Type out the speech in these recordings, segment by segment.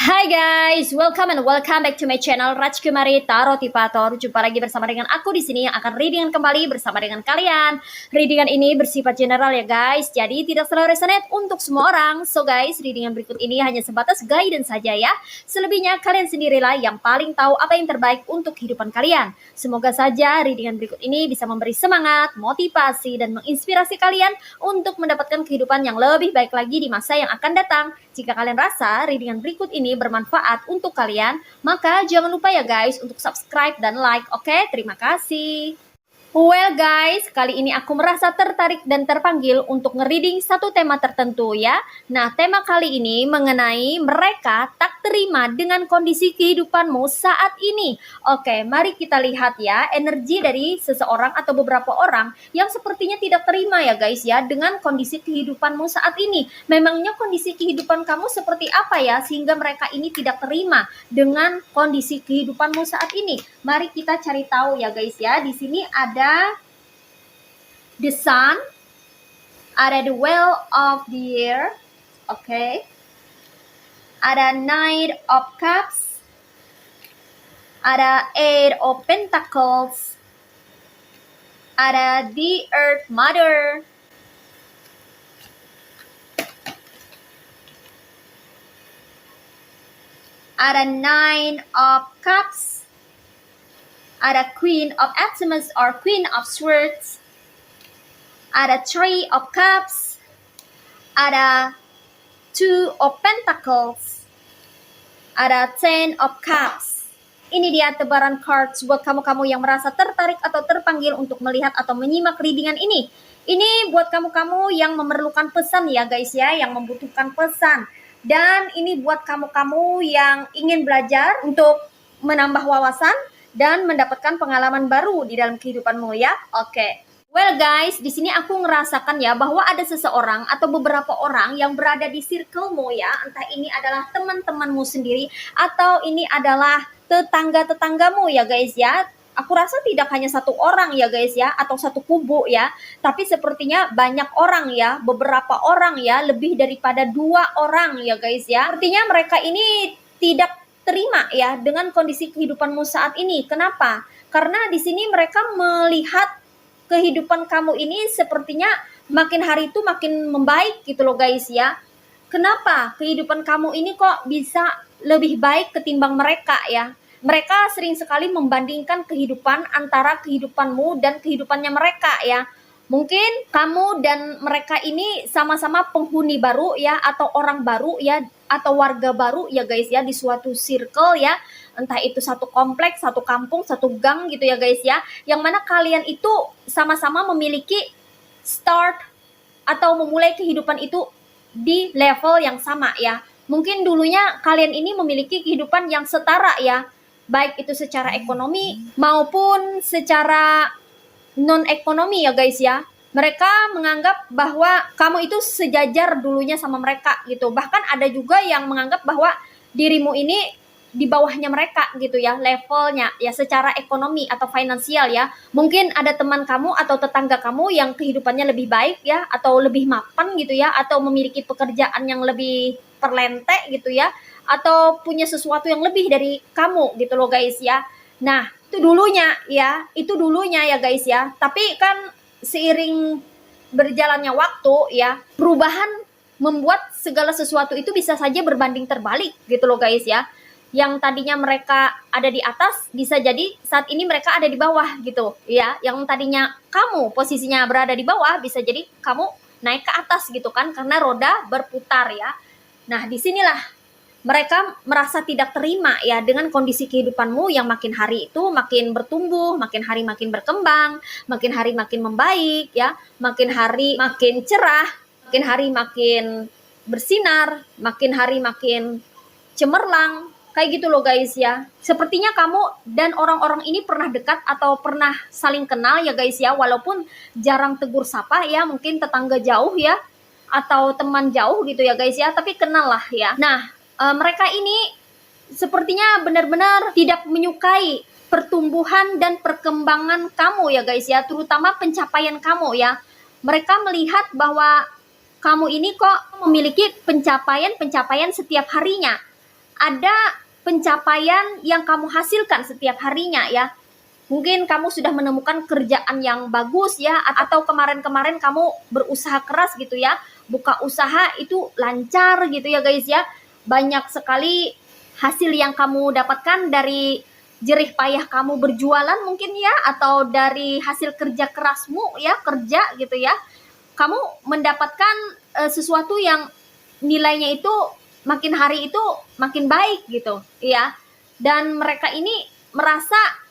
Hai guys, welcome back to my channel Rajkumari Tarot Tipator. Jumpa lagi bersama dengan aku di sini yang akan readingan kembali bersama dengan kalian. Readingan ini bersifat general ya guys, jadi tidak selalu resonate untuk semua orang. So guys, readingan berikut ini hanya sebatas guidance saja ya. Selebihnya kalian sendirilah yang paling tahu apa yang terbaik untuk kehidupan kalian. Semoga saja readingan berikut ini bisa memberi semangat, motivasi, dan menginspirasi kalian untuk mendapatkan kehidupan yang lebih baik lagi di masa yang akan datang. Jika kalian rasa readingan berikut ini bermanfaat untuk kalian, maka jangan lupa ya guys untuk subscribe dan like. Oke, terima kasih. Well guys, kali ini aku merasa tertarik dan terpanggil untuk nge-reading satu tema tertentu ya. Nah, tema kali ini mengenai mereka tak terima dengan kondisi kehidupanmu saat ini. Oke, mari kita lihat ya energi dari seseorang atau beberapa orang yang sepertinya tidak terima ya guys ya dengan kondisi kehidupanmu saat ini. Memangnya kondisi kehidupan kamu seperti apa ya sehingga mereka ini tidak terima dengan kondisi kehidupanmu saat ini? Mari kita cari tahu ya guys ya. Di sini ada the sun, ada the wheel of the year, okay. Ada knight of cups, ada eight of pentacles, ada the earth mother, ada nine of cups, ada Queen of Ephesus or Queen of Swords, ada Three of Cups, ada Two of Pentacles, ada Ten of Cups. Ini dia tebaran cards buat kamu-kamu yang merasa tertarik atau terpanggil untuk melihat atau menyimak readingan ini. Ini buat kamu-kamu yang memerlukan pesan ya guys ya, yang membutuhkan pesan. Dan ini buat kamu-kamu yang ingin belajar untuk menambah wawasan dan mendapatkan pengalaman baru di dalam kehidupanmu ya. Oke. Well guys, di sini aku ngerasakan ya bahwa ada seseorang atau beberapa orang yang berada di circlemu ya. Entah ini adalah teman-temanmu sendiri atau ini adalah tetangga-tetanggamu ya guys ya. Aku rasa tidak hanya satu orang ya guys ya, atau satu kubu ya, tapi sepertinya banyak orang ya, beberapa orang ya, lebih daripada 2 orang ya guys ya. Artinya mereka ini tidak terima ya dengan kondisi kehidupanmu saat ini. Kenapa? Karena di sini mereka melihat kehidupan kamu ini sepertinya makin hari itu makin membaik gitu loh guys ya. Kenapa kehidupan kamu ini kok bisa lebih baik ketimbang mereka ya? Mereka sering sekali membandingkan kehidupan antara kehidupanmu dan kehidupannya mereka ya. Mungkin kamu dan mereka ini sama-sama penghuni baru ya, atau orang baru ya, atau warga baru ya guys ya, di suatu circle ya. Entah itu satu kompleks, satu kampung, satu gang gitu ya guys ya. Yang mana kalian itu sama-sama memiliki start atau memulai kehidupan itu di level yang sama ya. Mungkin dulunya kalian ini memiliki kehidupan yang setara ya, baik itu secara ekonomi maupun secara non-ekonomi ya guys ya. Mereka menganggap bahwa kamu itu sejajar dulunya sama mereka gitu. Bahkan ada juga yang menganggap bahwa dirimu ini di bawahnya mereka gitu ya, levelnya ya secara ekonomi atau finansial ya. Mungkin ada teman kamu atau tetangga kamu yang kehidupannya lebih baik ya, atau lebih mapan gitu ya, atau memiliki pekerjaan yang lebih perlente gitu ya, atau punya sesuatu yang lebih dari kamu gitu loh guys ya. Nah, itu dulunya ya guys ya. Tapi kan seiring berjalannya waktu ya, perubahan membuat segala sesuatu itu bisa saja berbanding terbalik gitu loh guys ya. Yang tadinya mereka ada di atas bisa jadi saat ini mereka ada di bawah gitu ya. Yang tadinya kamu posisinya berada di bawah bisa jadi kamu naik ke atas gitu kan, karena roda berputar ya. Nah, disinilah mereka merasa tidak terima ya dengan kondisi kehidupanmu yang makin hari itu makin bertumbuh, makin hari makin berkembang, makin hari makin membaik ya, makin hari makin cerah, makin hari makin bersinar, makin hari makin cemerlang. Kayak gitu loh guys ya. Sepertinya kamu dan orang-orang ini pernah dekat atau pernah saling kenal ya guys ya, walaupun jarang tegur sapa ya, mungkin tetangga jauh ya, atau teman jauh gitu ya guys ya, tapi kenal lah ya. Nah, mereka ini sepertinya benar-benar tidak menyukai pertumbuhan dan perkembangan kamu ya guys ya, terutama pencapaian kamu ya. Mereka melihat bahwa kamu ini kok memiliki pencapaian-pencapaian setiap harinya. ada pencapaian yang kamu hasilkan setiap harinya ya. Mungkin kamu sudah menemukan kerjaan yang bagus ya, atau kemarin-kemarin kamu berusaha keras gitu ya, buka usaha itu lancar gitu ya guys ya. Banyak sekali hasil yang kamu dapatkan dari jerih payah kamu berjualan mungkin ya, atau dari hasil kerja kerasmu ya, kerja gitu ya. Kamu mendapatkan sesuatu yang nilainya itu makin hari itu makin baik gitu ya. Dan mereka ini merasa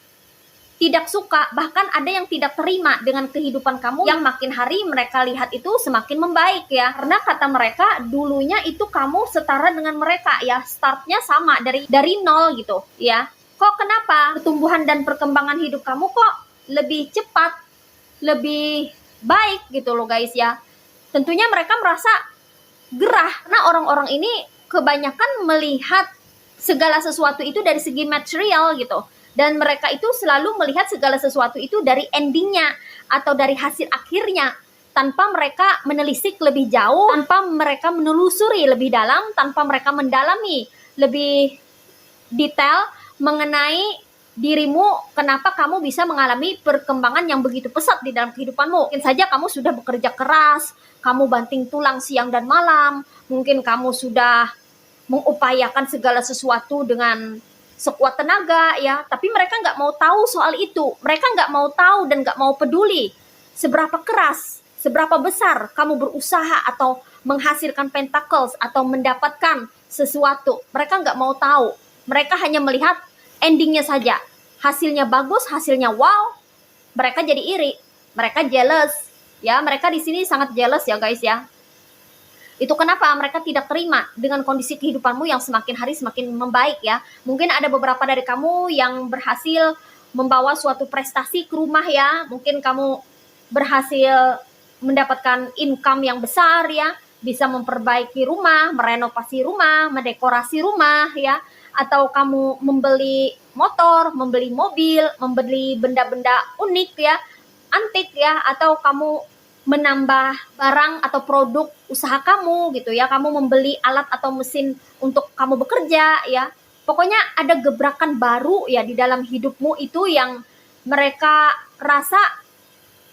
tidak suka, bahkan ada yang tidak terima dengan kehidupan kamu yang makin hari mereka lihat itu semakin membaik ya. Karena kata mereka dulunya itu kamu setara dengan mereka ya, startnya sama dari nol gitu ya. Kok kenapa pertumbuhan dan perkembangan hidup kamu kok lebih cepat, lebih baik gitu loh guys ya. Tentunya mereka merasa gerah karena orang-orang ini kebanyakan melihat segala sesuatu itu dari segi material gitu. Dan mereka itu selalu melihat segala sesuatu itu dari endingnya atau dari hasil akhirnya, tanpa mereka menelisik lebih jauh, tanpa mereka menelusuri lebih dalam, tanpa mereka mendalami lebih detail mengenai dirimu, kenapa kamu bisa mengalami perkembangan yang begitu pesat di dalam kehidupanmu. Mungkin saja kamu sudah bekerja keras, kamu banting tulang siang dan malam, mungkin kamu sudah mengupayakan segala sesuatu dengan sekuat tenaga ya, tapi mereka nggak mau tahu soal itu. Mereka nggak mau tahu dan nggak mau peduli seberapa keras, seberapa besar kamu berusaha atau menghasilkan pentacles atau mendapatkan sesuatu. Mereka nggak mau tahu. Mereka hanya melihat endingnya saja. Hasilnya bagus, hasilnya wow. Mereka jadi iri, mereka jealous ya. Mereka di sini sangat jealous ya guys ya. Itu kenapa mereka tidak terima dengan kondisi kehidupanmu yang semakin hari semakin membaik ya. Mungkin ada beberapa dari kamu yang berhasil membawa suatu prestasi ke rumah ya. Mungkin kamu berhasil mendapatkan income yang besar ya. Bisa memperbaiki rumah, merenovasi rumah, mendekorasi rumah ya. Atau kamu membeli motor, membeli mobil, membeli benda-benda unik ya, antik ya. Atau kamu menambah barang atau produk usaha kamu gitu ya, kamu membeli alat atau mesin untuk kamu bekerja ya. Pokoknya ada gebrakan baru ya di dalam hidupmu itu yang mereka rasa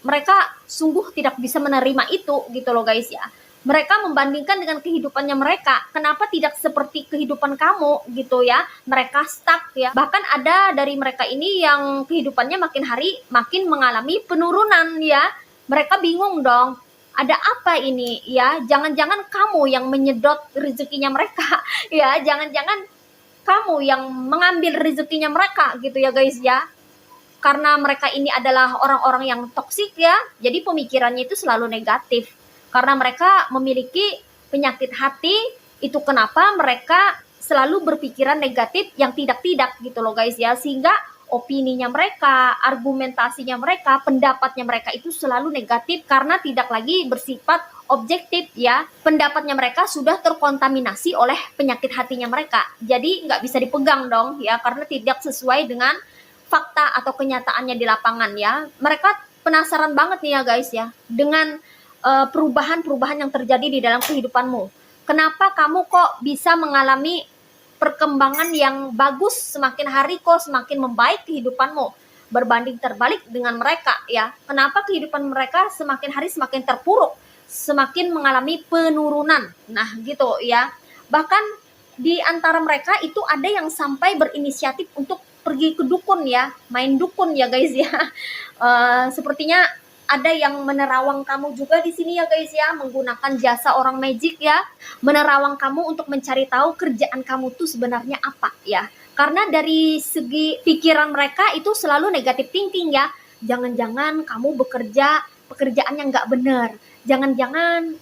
mereka sungguh tidak bisa menerima itu gitu loh guys ya. Mereka membandingkan dengan kehidupannya mereka, kenapa tidak seperti kehidupan kamu gitu ya. Mereka stuck ya. Bahkan ada dari mereka ini yang kehidupannya makin hari makin mengalami penurunan ya. Mereka bingung dong, ada apa ini ya? Jangan-jangan kamu yang menyedot rezekinya mereka ya, jangan-jangan kamu yang mengambil rezekinya mereka gitu ya guys ya. Karena mereka ini adalah orang-orang yang toksik ya, jadi pemikirannya itu selalu negatif. Karena mereka memiliki penyakit hati, itu kenapa mereka selalu berpikiran negatif yang tidak-tidak gitu loh guys ya. Sehingga opininya mereka, argumentasinya mereka, pendapatnya mereka itu selalu negatif karena tidak lagi bersifat objektif ya. Pendapatnya mereka sudah terkontaminasi oleh penyakit hatinya mereka. Jadi nggak bisa dipegang dong ya, karena tidak sesuai dengan fakta atau kenyataannya di lapangan ya. Mereka penasaran banget nih ya guys ya, dengan perubahan-perubahan yang terjadi di dalam kehidupanmu. Kenapa kamu kok bisa mengalami perkembangan yang bagus, semakin hari kok semakin membaik kehidupanmu berbanding terbalik dengan mereka ya. Kenapa kehidupan mereka semakin hari semakin terpuruk, semakin mengalami penurunan. Nah gitu ya. Bahkan di antara mereka itu ada yang sampai berinisiatif untuk pergi ke dukun ya, main dukun ya guys ya. Sepertinya ada yang menerawang kamu juga di sini ya guys ya, menggunakan jasa orang magic ya, menerawang kamu untuk mencari tahu kerjaan kamu tuh sebenarnya apa ya. Karena dari segi pikiran mereka itu selalu negatif thinking ya. Jangan-jangan kamu bekerja pekerjaan yang nggak benar. Jangan-jangan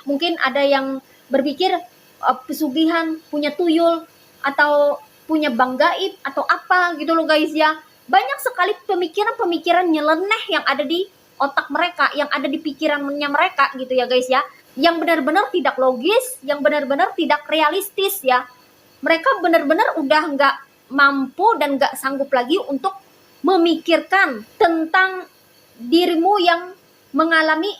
mungkin ada yang berpikir pesugihan, punya tuyul, atau punya bank gaib atau apa gitu loh guys ya. Banyak sekali pemikiran-pemikiran nyeleneh yang ada di otak mereka, yang ada di pikirannya mereka gitu ya guys ya, yang benar-benar tidak logis, yang benar-benar tidak realistis ya. Mereka benar-benar udah nggak mampu dan nggak sanggup lagi untuk memikirkan tentang dirimu yang mengalami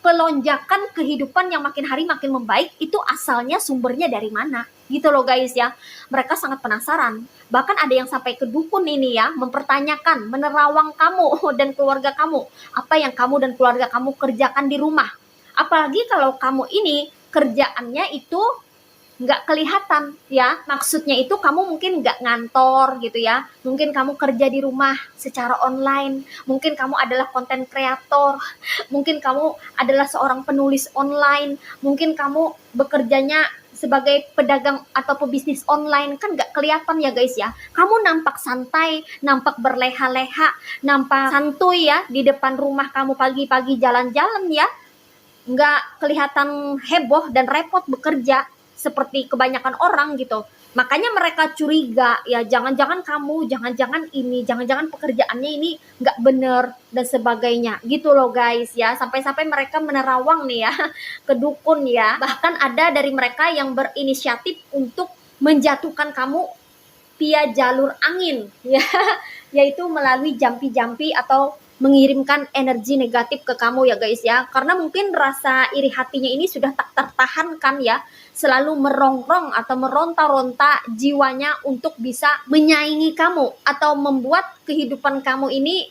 pelonjakan kehidupan yang makin hari makin membaik, itu asalnya sumbernya dari mana gitu loh guys ya. Mereka sangat penasaran, bahkan ada yang sampai ke dukun ini ya, mempertanyakan, menerawang kamu dan keluarga kamu, apa yang kamu dan keluarga kamu kerjakan di rumah. Apalagi kalau kamu ini kerjaannya itu nggak kelihatan ya, maksudnya itu kamu mungkin nggak ngantor gitu ya, mungkin kamu kerja di rumah secara online, mungkin kamu adalah konten kreator, mungkin kamu adalah seorang penulis online, mungkin kamu bekerjanya sebagai pedagang atau pebisnis online, kan nggak kelihatan ya guys ya. Kamu nampak santai, nampak berleha-leha, nampak santuy ya di depan rumah kamu pagi-pagi jalan-jalan ya, nggak kelihatan heboh dan repot bekerja seperti kebanyakan orang gitu. Makanya mereka curiga ya, jangan-jangan kamu, jangan-jangan ini, jangan-jangan pekerjaannya ini nggak bener dan sebagainya gitu loh guys ya. Sampai-sampai mereka menerawang nih ya ke dukun ya. Bahkan ada dari mereka yang berinisiatif untuk menjatuhkan kamu via jalur angin ya, yaitu melalui jampi-jampi atau mengirimkan energi negatif ke kamu ya guys ya. Karena mungkin rasa iri hatinya ini sudah tak tertahankan ya, selalu merongrong atau meronta-ronta jiwanya untuk bisa menyaingi kamu atau membuat kehidupan kamu ini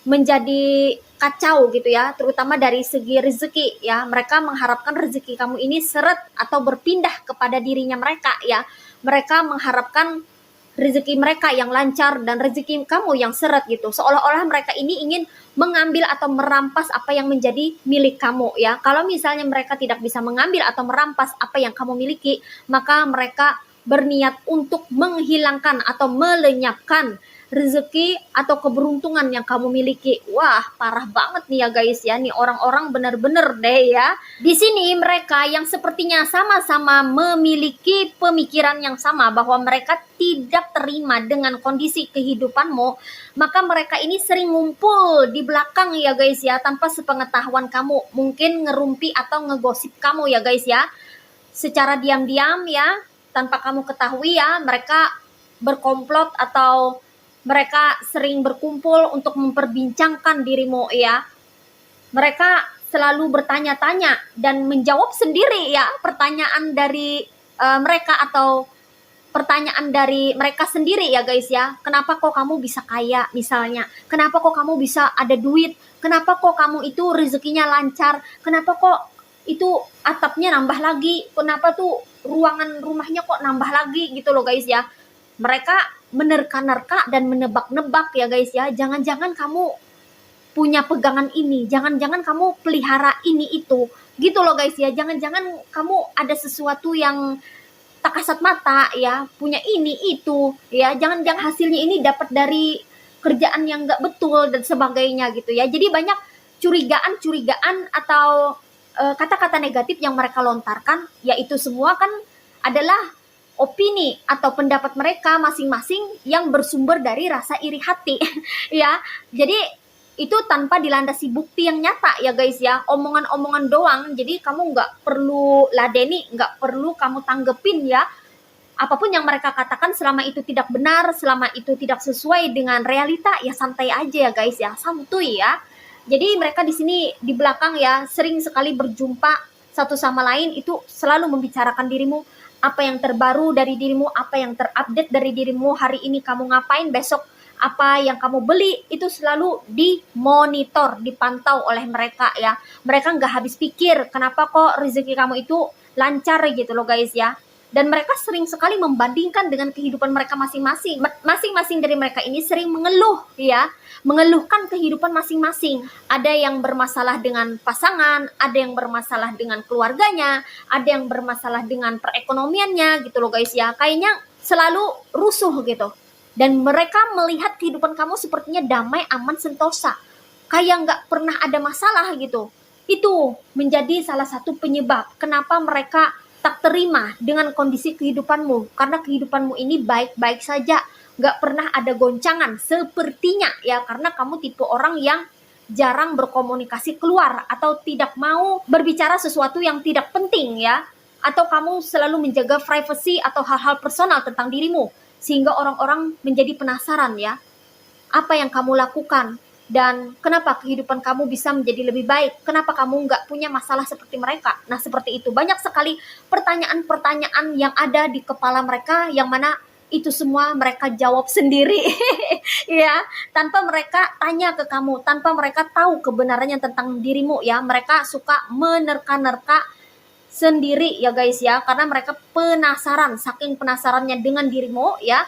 menjadi kacau gitu ya, terutama dari segi rezeki ya. Mereka mengharapkan rezeki kamu ini seret atau berpindah kepada dirinya mereka ya. Mereka mengharapkan rezeki mereka yang lancar dan rezeki kamu yang seret gitu. Seolah-olah mereka ini ingin mengambil atau merampas apa yang menjadi milik kamu ya. Kalau misalnya mereka tidak bisa mengambil atau merampas apa yang kamu miliki, maka mereka berniat untuk menghilangkan atau melenyapkan rezeki atau keberuntungan yang kamu miliki. Wah, parah banget nih ya guys ya. Nih orang-orang bener-bener deh ya. Di sini mereka yang sepertinya sama-sama memiliki pemikiran yang sama bahwa mereka tidak terima dengan kondisi kehidupanmu, maka mereka ini sering ngumpul di belakang ya guys ya, tanpa sepengetahuan kamu. Mungkin ngerumpi atau ngegosip kamu ya guys ya. Secara diam-diam ya, tanpa kamu ketahui ya, mereka berkomplot atau mereka sering berkumpul untuk memperbincangkan dirimu ya. Mereka selalu bertanya-tanya dan menjawab sendiri ya pertanyaan dari mereka atau pertanyaan dari mereka sendiri ya guys ya. Kenapa kok kamu bisa kaya misalnya? Kenapa kok kamu bisa ada duit? Kenapa kok kamu itu rezekinya lancar? Kenapa kok itu atapnya nambah lagi? Kenapa tuh ruangan rumahnya kok nambah lagi gitu loh guys ya. Mereka menerka-nerka dan menebak-nebak ya guys ya. Jangan-jangan kamu punya pegangan ini, jangan-jangan kamu pelihara ini itu gitu loh guys ya. Jangan-jangan kamu ada sesuatu yang tak kasat mata ya, punya ini itu ya. Jangan-jangan hasilnya ini dapat dari kerjaan yang gak betul dan sebagainya gitu ya. Jadi banyak curigaan-curigaan atau kata-kata negatif yang mereka lontarkan, yaitu semua kan adalah opini atau pendapat mereka masing-masing yang bersumber dari rasa iri hati ya. Jadi itu tanpa dilandasi bukti yang nyata ya guys ya, omongan-omongan doang. Jadi kamu nggak perlu ladeni, nggak perlu kamu tanggepin ya. Apapun yang mereka katakan, selama itu tidak benar, selama itu tidak sesuai dengan realita, ya santai aja ya guys ya, santuy ya. Jadi mereka di sini di belakang ya sering sekali berjumpa satu sama lain, itu selalu membicarakan dirimu, apa yang terbaru dari dirimu, apa yang terupdate dari dirimu, hari ini kamu ngapain, besok apa yang kamu beli, itu selalu dimonitor, dipantau oleh mereka ya. Mereka nggak habis pikir kenapa kok rezeki kamu itu lancar gitu loh guys ya. Dan mereka sering sekali membandingkan dengan kehidupan mereka masing-masing. Masing-masing dari mereka ini sering mengeluh ya, mengeluhkan kehidupan masing-masing. Ada yang bermasalah dengan pasangan, ada yang bermasalah dengan keluarganya, ada yang bermasalah dengan perekonomiannya gitu loh guys ya. Kayaknya selalu rusuh gitu. Dan mereka melihat kehidupan kamu sepertinya damai, aman, sentosa, kayak nggak pernah ada masalah gitu. Itu menjadi salah satu penyebab kenapa mereka tak terima dengan kondisi kehidupanmu, karena kehidupanmu ini baik-baik saja, nggak pernah ada goncangan sepertinya ya, karena kamu tipe orang yang jarang berkomunikasi keluar atau tidak mau berbicara sesuatu yang tidak penting ya, atau kamu selalu menjaga privacy atau hal-hal personal tentang dirimu, sehingga orang-orang menjadi penasaran ya, apa yang kamu lakukan Dan kenapa kehidupan kamu bisa menjadi lebih baik? Kenapa kamu nggak punya masalah seperti mereka? Nah, seperti itu. Banyak sekali pertanyaan-pertanyaan yang ada di kepala mereka, yang mana itu semua mereka jawab sendiri. Ya, tanpa mereka tanya ke kamu, tanpa mereka tahu kebenarannya tentang dirimu ya. Mereka suka menerka-nerka sendiri ya guys ya, karena mereka penasaran, saking penasarannya dengan dirimu ya.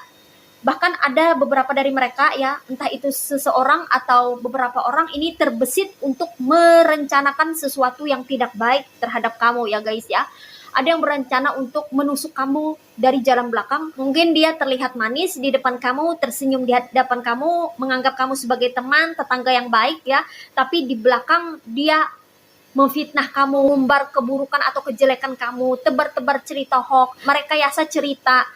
Bahkan ada beberapa dari mereka ya, entah itu seseorang atau beberapa orang, ini terbesit untuk merencanakan sesuatu yang tidak baik terhadap kamu ya guys ya. Ada yang berencana untuk menusuk kamu dari jalan belakang. Mungkin dia terlihat manis di depan kamu, tersenyum di depan kamu, menganggap kamu sebagai teman, tetangga yang baik ya. Tapi di belakang dia memfitnah kamu, mengumbar keburukan atau kejelekan kamu, tebar-tebar cerita hoax, merekayasa cerita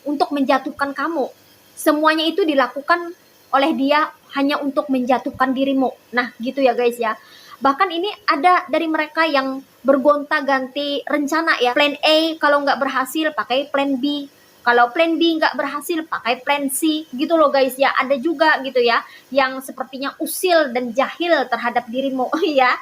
untuk menjatuhkan kamu. Semuanya itu dilakukan oleh dia hanya untuk menjatuhkan dirimu. Nah, gitu ya guys ya. Bahkan ini ada dari mereka yang bergonta-ganti rencana ya. Plan A kalau nggak berhasil pakai plan B. Kalau plan B nggak berhasil pakai plan C. Gitu loh guys ya. Ada juga gitu ya yang sepertinya usil dan jahil terhadap dirimu ya.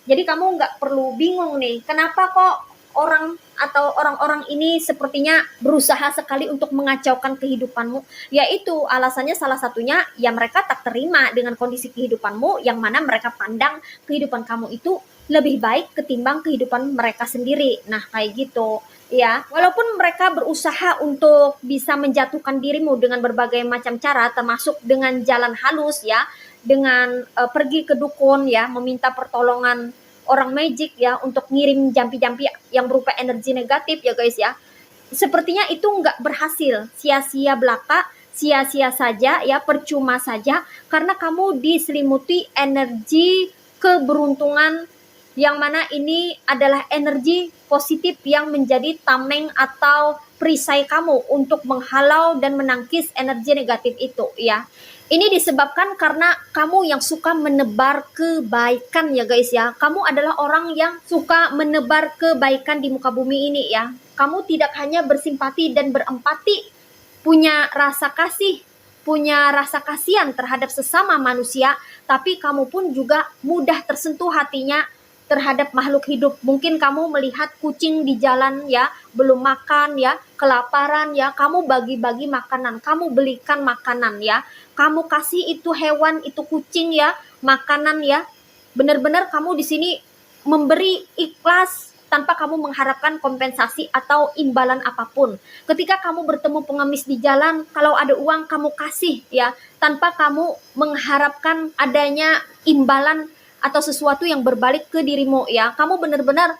Jadi kamu nggak perlu bingung nih, kenapa kok orang atau orang-orang ini sepertinya berusaha sekali untuk mengacaukan kehidupanmu. Yaitu alasannya salah satunya ya mereka tak terima dengan kondisi kehidupanmu, yang mana mereka pandang kehidupan kamu itu lebih baik ketimbang kehidupan mereka sendiri. Nah, kayak gitu ya. Walaupun mereka berusaha untuk bisa menjatuhkan dirimu dengan berbagai macam cara, termasuk dengan jalan halus ya, dengan pergi ke dukun ya, meminta pertolongan orang magic ya untuk ngirim jampi-jampi yang berupa energi negatif ya guys ya. Sepertinya itu nggak berhasil, sia-sia belaka, sia-sia saja ya, percuma saja, karena kamu diselimuti energi keberuntungan, yang mana ini adalah energi positif yang menjadi tameng atau perisai kamu untuk menghalau dan menangkis energi negatif itu ya. Ini disebabkan karena kamu yang suka menebar kebaikan ya guys ya. Kamu adalah orang yang suka menebar kebaikan di muka bumi ini ya. Kamu tidak hanya bersimpati dan berempati, punya rasa kasih, punya rasa kasihan terhadap sesama manusia, tapi kamu pun juga mudah tersentuh hatinya terhadap makhluk hidup. Mungkin kamu melihat kucing di jalan ya, belum makan ya, kelaparan ya, kamu bagi-bagi makanan, kamu belikan makanan ya, kamu kasih itu hewan, itu kucing ya, makanan ya. Benar-benar kamu di sini memberi ikhlas tanpa kamu mengharapkan kompensasi atau imbalan apapun. Ketika kamu bertemu pengemis di jalan, kalau ada uang kamu kasih ya, tanpa kamu mengharapkan adanya imbalan atau sesuatu yang berbalik ke dirimu ya. Kamu benar-benar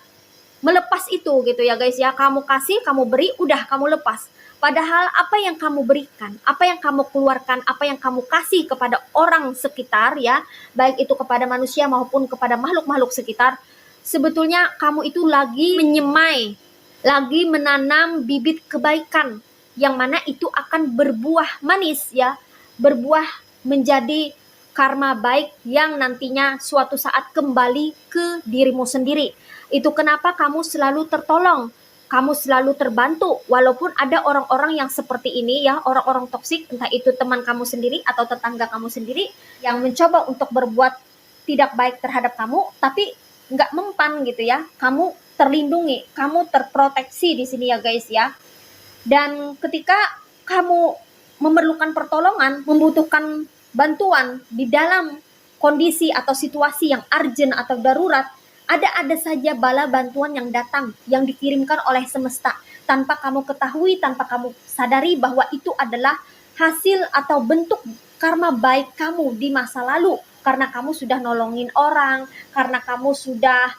melepas itu gitu ya guys ya. Kamu kasih, kamu beri, udah kamu lepas. Padahal apa yang kamu berikan, apa yang kamu keluarkan, apa yang kamu kasih kepada orang sekitar ya, baik itu kepada manusia maupun kepada makhluk-makhluk sekitar, sebetulnya kamu itu lagi menyemai, lagi menanam bibit kebaikan, yang mana itu akan berbuah manis ya, berbuah menjadi karma baik yang nantinya suatu saat kembali ke dirimu sendiri. Itu kenapa kamu selalu tertolong, kamu selalu terbantu, walaupun ada orang-orang yang seperti ini ya, orang-orang toksik, entah itu teman kamu sendiri atau tetangga kamu sendiri, yang mencoba untuk berbuat tidak baik terhadap kamu, tapi nggak mempan gitu ya. Kamu terlindungi, kamu terproteksi di sini ya guys ya. Dan ketika kamu memerlukan pertolongan, membutuhkan bantuan di dalam kondisi atau situasi yang urgent atau darurat, ada saja bala bantuan yang datang, yang dikirimkan oleh semesta, tanpa kamu ketahui, tanpa kamu sadari bahwa itu adalah hasil atau bentuk karma baik kamu di masa lalu, karena kamu sudah nolongin orang, karena kamu sudah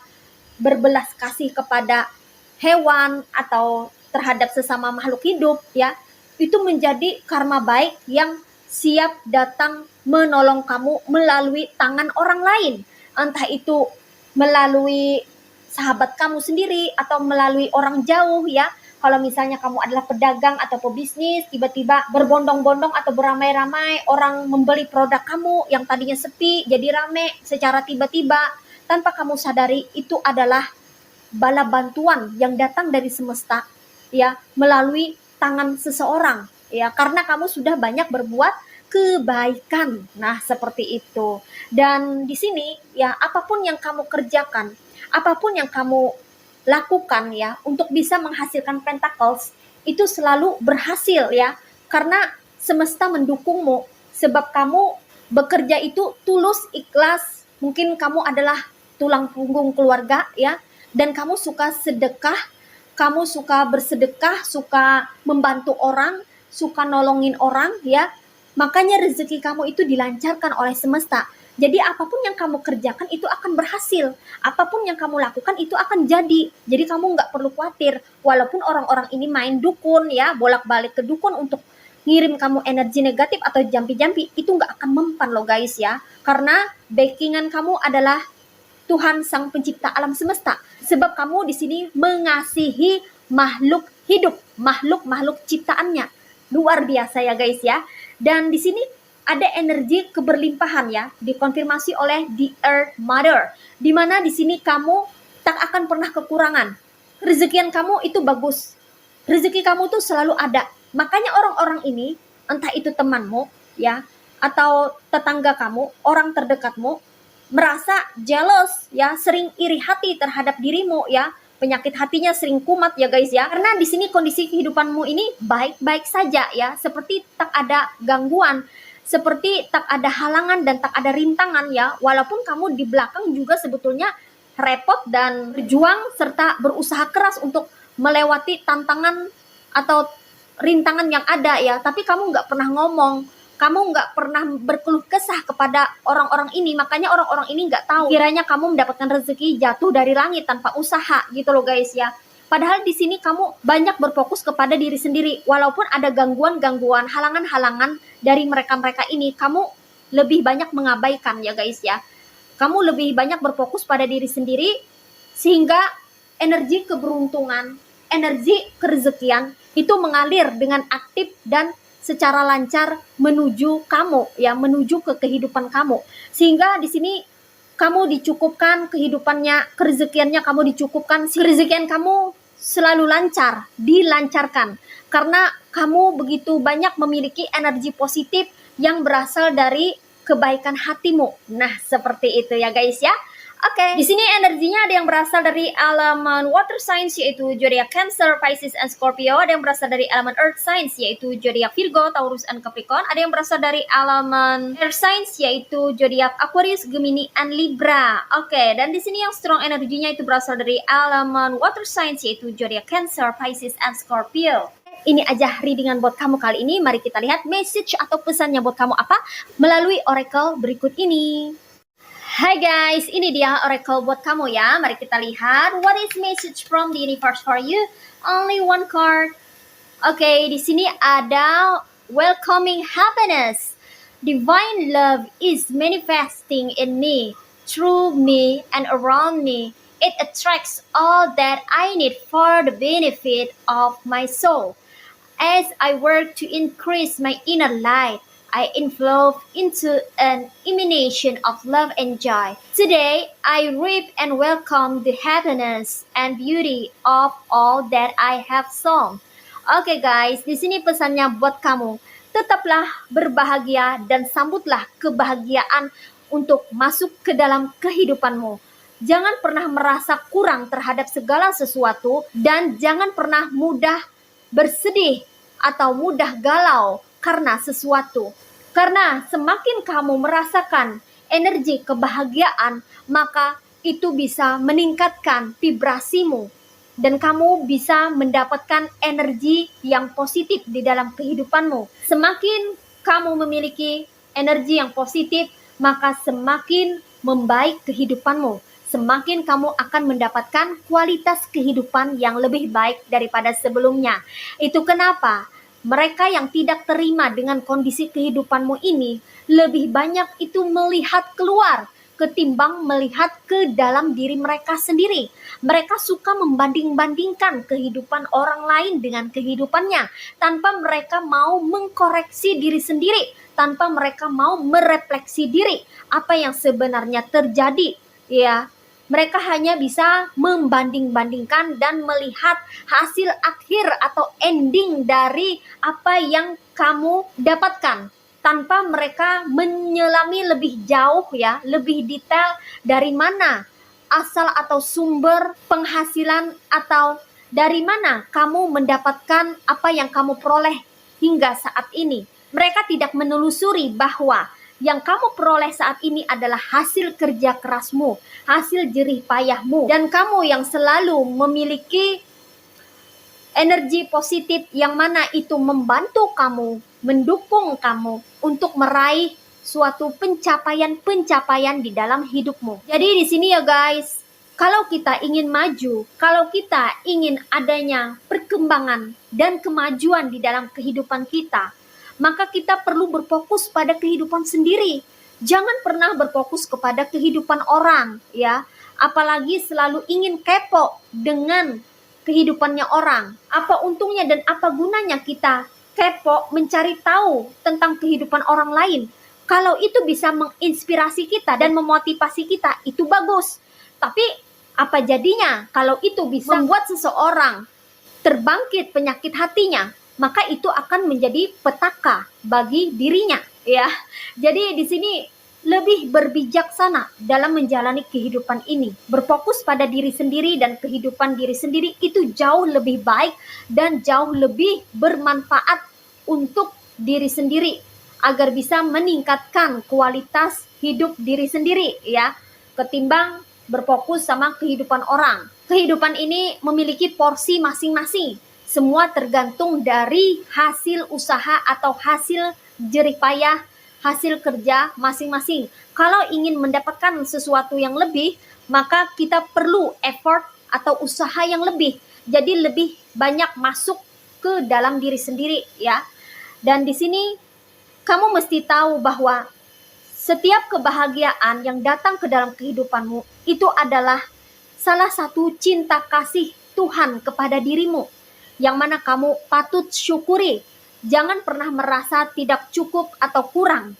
berbelas kasih kepada hewan atau terhadap sesama makhluk hidup ya. Itu menjadi karma baik yang siap datang menolong kamu melalui tangan orang lain, entah itu melalui sahabat kamu sendiri atau melalui orang jauh ya. Kalau misalnya kamu adalah pedagang atau pebisnis, tiba-tiba berbondong-bondong atau beramai-ramai orang membeli produk kamu yang tadinya sepi jadi rame secara tiba-tiba, tanpa kamu sadari itu adalah bala bantuan yang datang dari semesta ya, melalui tangan seseorang ya, karena kamu sudah banyak berbuat kebaikan. Nah, seperti itu. Dan di sini ya, apapun yang kamu kerjakan, apapun yang kamu lakukan ya untuk bisa menghasilkan pentacles, itu selalu berhasil ya. Karena semesta mendukungmu, sebab kamu bekerja itu tulus, ikhlas. Mungkin kamu adalah tulang punggung keluarga ya, dan kamu suka sedekah, kamu suka bersedekah, suka membantu orang, suka nolongin orang ya. Makanya rezeki kamu itu dilancarkan oleh semesta. Jadi apapun yang kamu kerjakan itu akan berhasil. Apapun yang kamu lakukan itu akan jadi. Jadi kamu nggak perlu khawatir. Walaupun orang-orang ini main dukun ya, bolak-balik ke dukun untuk ngirim kamu energi negatif atau jampi-jampi, itu nggak akan mempan loh guys ya. Karena backingan kamu adalah Tuhan Sang Pencipta alam semesta. Sebab kamu di sini mengasihi makhluk hidup, makhluk ciptaannya. Luar biasa ya guys ya. Dan di sini ada energi keberlimpahan ya, dikonfirmasi oleh the Earth Mother. Dimana di sini kamu tak akan pernah kekurangan. Rezekian kamu itu bagus. Rezeki kamu tuh selalu ada. Makanya orang-orang ini, entah itu temanmu ya, atau tetangga kamu, orang terdekatmu, merasa jealous ya, sering iri hati terhadap dirimu ya, penyakit hatinya sering kumat ya guys ya. Karena di sini kondisi kehidupanmu ini baik-baik saja ya, seperti tak ada gangguan, seperti tak ada halangan dan tak ada rintangan ya. Walaupun kamu di belakang juga sebetulnya repot dan berjuang serta berusaha keras untuk melewati tantangan atau rintangan yang ada ya, tapi kamu nggak pernah ngomong, kamu nggak pernah berkeluh kesah kepada orang-orang ini. Makanya orang-orang ini nggak tahu kiranya kamu mendapatkan rezeki jatuh dari langit tanpa usaha gitu loh guys ya. Padahal di sini kamu banyak berfokus kepada diri sendiri. Walaupun ada gangguan-gangguan, halangan-halangan dari mereka-mereka ini, kamu lebih banyak mengabaikan ya guys ya. Kamu lebih banyak berfokus pada diri sendiri, sehingga energi keberuntungan, energi kerezekian itu mengalir dengan aktif dan secara lancar menuju kamu ya, menuju ke kehidupan kamu. Sehingga di sini kamu dicukupkan kehidupannya, kerezekiannya kamu dicukupkan, kerezekian kamu selalu lancar, dilancarkan. Karena kamu begitu banyak memiliki energi positif yang berasal dari kebaikan hatimu. Nah, seperti itu ya guys ya. Oke, di sini energinya ada yang berasal dari elemen water signs yaitu zodiak Cancer, Pisces, and Scorpio. Ada yang berasal dari elemen earth signs yaitu zodiak Virgo, Taurus, and Capricorn. Ada yang berasal dari elemen air signs yaitu zodiak Aquarius, Gemini, and Libra. Oke, dan di sini yang strong energinya itu berasal dari elemen water signs yaitu zodiak Cancer, Pisces, and Scorpio. Ini aja readingan buat kamu kali ini. Mari kita lihat message atau pesannya buat kamu apa melalui oracle berikut ini. Hai guys, ini dia oracle buat kamu ya. Mari kita lihat what is message from the universe for you. Only one card. Oke, di sini ada welcoming happiness. Divine love is manifesting in me, through me, and around me. It attracts all that I need for the benefit of my soul. As I work to increase my inner light, I inflow into an emanation of love and joy. Today, I reap and welcome the happiness and beauty of all that I have sown. Oke guys, di sini pesannya buat kamu. Tetaplah berbahagia dan sambutlah kebahagiaan untuk masuk ke dalam kehidupanmu. Jangan pernah merasa kurang terhadap segala sesuatu dan jangan pernah mudah bersedih atau mudah galau karena sesuatu. Karena semakin kamu merasakan energi kebahagiaan, maka itu bisa meningkatkan vibrasimu dan kamu bisa mendapatkan energi yang positif di dalam kehidupanmu. Semakin kamu memiliki energi yang positif, maka semakin membaik kehidupanmu. Semakin kamu akan mendapatkan kualitas kehidupan yang lebih baik daripada sebelumnya. Itu kenapa mereka yang tidak terima dengan kondisi kehidupanmu ini lebih banyak itu melihat keluar ketimbang melihat ke dalam diri mereka sendiri. Mereka suka membanding-bandingkan kehidupan orang lain dengan kehidupannya tanpa mereka mau mengkoreksi diri sendiri, tanpa mereka mau merefleksi diri apa yang sebenarnya terjadi ya. Mereka hanya bisa membanding-bandingkan dan melihat hasil akhir atau ending dari apa yang kamu dapatkan. tanpa mereka menyelami lebih jauh ya, lebih detail dari mana asal atau sumber penghasilan atau dari mana kamu mendapatkan apa yang kamu peroleh hingga saat ini. Mereka tidak menelusuri bahwa yang kamu peroleh saat ini adalah hasil kerja kerasmu, hasil jerih payahmu, dan kamu yang selalu memiliki energi positif yang mana itu membantu kamu, mendukung kamu untuk meraih suatu pencapaian-pencapaian di dalam hidupmu. Jadi di sini ya guys, kalau kita ingin maju, kalau kita ingin adanya perkembangan dan kemajuan di dalam kehidupan kita, maka kita perlu berfokus pada kehidupan sendiri. Jangan pernah berfokus kepada kehidupan orang, ya. Apalagi selalu ingin kepo dengan kehidupannya orang. Apa untungnya dan apa gunanya kita kepo mencari tahu tentang kehidupan orang lain? Kalau itu bisa menginspirasi kita dan memotivasi kita, itu bagus. Tapi apa jadinya kalau itu bisa membuat seseorang terbangkit penyakit hatinya? Maka itu akan menjadi petaka bagi dirinya, ya. Jadi di sini lebih berbijaksana dalam menjalani kehidupan ini. Berfokus pada diri sendiri dan kehidupan diri sendiri itu jauh lebih baik dan jauh lebih bermanfaat untuk diri sendiri agar bisa meningkatkan kualitas hidup diri sendiri, ya, ketimbang berfokus sama kehidupan orang. Kehidupan ini memiliki porsi masing-masing. Semua tergantung dari hasil usaha atau hasil jerih payah, hasil kerja masing-masing. Kalau ingin mendapatkan sesuatu yang lebih, maka kita perlu effort atau usaha yang lebih. Jadi lebih banyak masuk ke dalam diri sendiri, ya. Dan di sini kamu mesti tahu bahwa setiap kebahagiaan yang datang ke dalam kehidupanmu itu adalah salah satu cinta kasih Tuhan kepada dirimu, yang mana kamu patut syukuri. Jangan pernah merasa tidak cukup atau kurang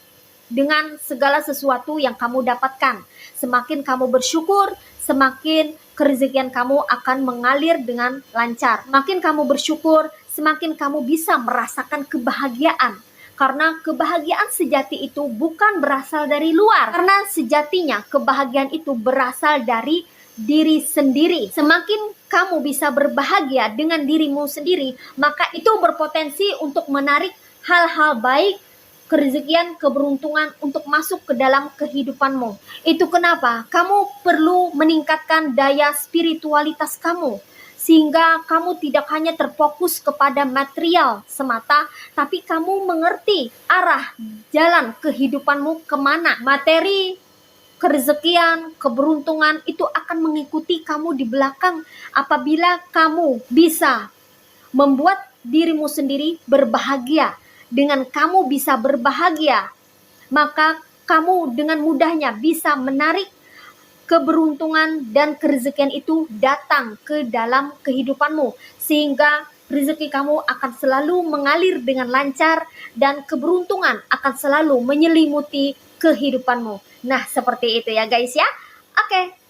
dengan segala sesuatu yang kamu dapatkan. Semakin kamu bersyukur, semakin kerezekian kamu akan mengalir dengan lancar. Semakin kamu bersyukur, semakin kamu bisa merasakan kebahagiaan. Karena kebahagiaan sejati itu bukan berasal dari luar. Karena sejatinya kebahagiaan itu berasal dari diri sendiri. Semakin kamu bisa berbahagia dengan dirimu sendiri, maka itu berpotensi untuk menarik hal-hal baik, kerezekian, keberuntungan untuk masuk ke dalam kehidupanmu. Itu kenapa kamu perlu meningkatkan daya spiritualitas kamu, sehingga kamu tidak hanya terfokus kepada material semata, tapi kamu mengerti arah jalan kehidupanmu kemana. Materi, kerezekian, keberuntungan itu akan mengikuti kamu di belakang apabila kamu bisa membuat dirimu sendiri berbahagia. Dengan kamu bisa berbahagia, maka kamu dengan mudahnya bisa menarik keberuntungan dan kerezekian itu datang ke dalam kehidupanmu, sehingga rezeki kamu akan selalu mengalir dengan lancar dan keberuntungan akan selalu menyelimuti kehidupanmu. Nah, seperti itu ya guys ya. Oke.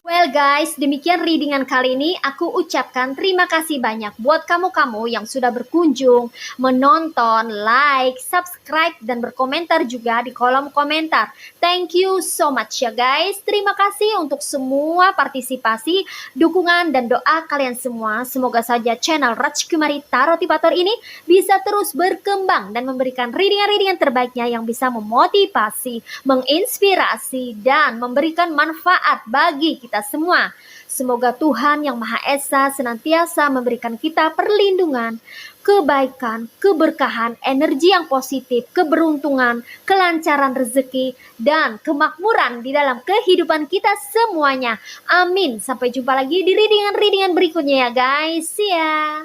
Well guys, demikian readingan kali ini. Aku ucapkan terima kasih banyak buat kamu-kamu yang sudah berkunjung, menonton, like, subscribe, dan berkomentar juga di kolom komentar. Thank you so much ya guys. Terima kasih untuk semua partisipasi, dukungan, dan doa kalian semua. Semoga saja channel Rajkumari Tarotipator ini bisa terus berkembang dan memberikan readingan-readingan terbaiknya yang bisa memotivasi, menginspirasi, dan memberikan manfaat bagi kita semua. Semoga Tuhan Yang Maha Esa senantiasa memberikan kita perlindungan, kebaikan, keberkahan, energi yang positif, keberuntungan, kelancaran rezeki, dan kemakmuran di dalam kehidupan kita semuanya. Amin. Sampai jumpa lagi di readingan-readingan berikutnya ya guys. See ya.